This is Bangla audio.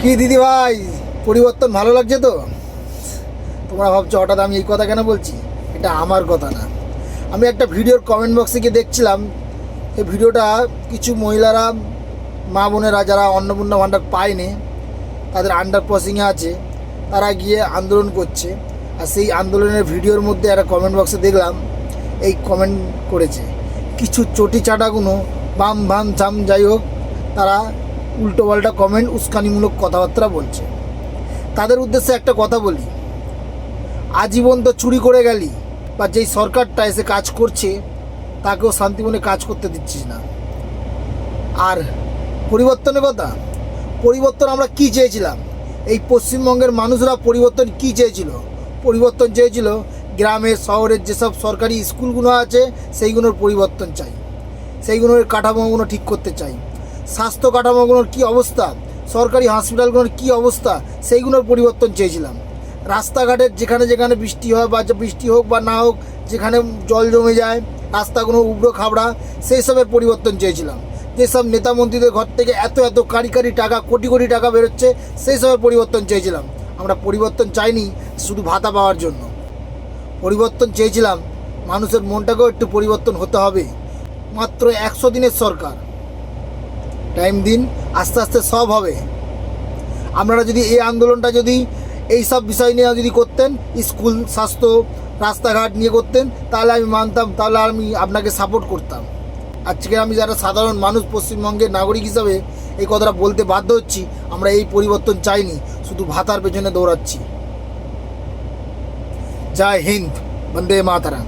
কি দিদি ভাই, পরিবর্তন ভালো লাগছে তো? তোমরা ভাবছো হঠাৎ আমি এই কথা কেন বলছি। এটা আমার কথা না। আমি একটা ভিডিওর কমেন্ট বক্সে গিয়ে দেখছিলাম, এই ভিডিওটা কিছু মহিলারা, মা বোনেরা যারা অন্নপূর্ণা ভাণ্ডার পায়নি, তাদের আন্ডার প্রসিংয়ে আছে, তারা গিয়ে আন্দোলন করছে। আর সেই আন্দোলনের ভিডিওর মধ্যে একটা কমেন্ট বক্সে দেখলাম এই কমেন্ট করেছে কিছু চটি চাটাগুলো, বাম ভাম ঝাম যাই হোক, তারা উল্টোপাল্টা কমেন্ট, উস্কানিমূলক কথাবার্তা বলছে। তাদের উদ্দেশ্যে একটা কথা বলি, আজীবন তো চুরি করে গেলি, বা যেই সরকারটা এসে কাজ করছে তাকেও শান্তিমনে কাজ করতে দিচ্ছিস না। আর পরিবর্তনের কথা, পরিবর্তন আমরা কি চেয়েছিলাম? এই পশ্চিমবঙ্গের মানুষরা পরিবর্তন কি চেয়েছিল? পরিবর্তন চেয়েছিল গ্রামের শহরের যেসব সরকারি স্কুলগুলো আছে সেইগুলোর পরিবর্তন চাই, সেইগুলোর কাঠামোগুলো ঠিক করতে চাই। স্বাস্থ্য কাঠামোগুলোর কী অবস্থা, সরকারি হসপিটালগুলোর কী অবস্থা, সেইগুলোর পরিবর্তন চেয়েছিলাম। রাস্তাঘাটের যেখানে যেখানে বৃষ্টি হয়, বা বৃষ্টি হোক বা না হোক, যেখানে জল জমে যায়, রাস্তাগুলো উবড়ো খাবড়া, সেই সবের পরিবর্তন চেয়েছিলাম। যেসব নেতা মন্ত্রীদের ঘর থেকে এত এত কারি কারি টাকা, কোটি কোটি টাকা বেরোচ্ছে, সেই সবের পরিবর্তন চেয়েছিলাম। আমরা পরিবর্তন চাইনি শুধু ভাতা পাওয়ার জন্য, পরিবর্তন চেয়েছিলাম মানুষের মনটাকেও একটু পরিবর্তন হতে হবে। মাত্র 100 দিনের সরকার, টাইম দিন, আস্তে আস্তে সব হবে। আপনারা যদি এই আন্দোলনটা যদি এই সব বিষয় নিয়ে যদি করতেন, স্কুল, স্বাস্থ্য, রাস্তাঘাট নিয়ে করতেন, তাহলে আমি মানতাম, তাহলে আমি আপনাকে সাপোর্ট করতাম। আজকে আমি যারা সাধারণ মানুষ, পশ্চিমবঙ্গের নাগরিক হিসাবে এই কথাটা বলতে বাধ্য হচ্ছি, আমরা এই পরিবর্তন চাইনি, শুধু ভাতার পেছনে দৌড়াচ্ছি। জয় হিন্দ, বন্দে মাতরম।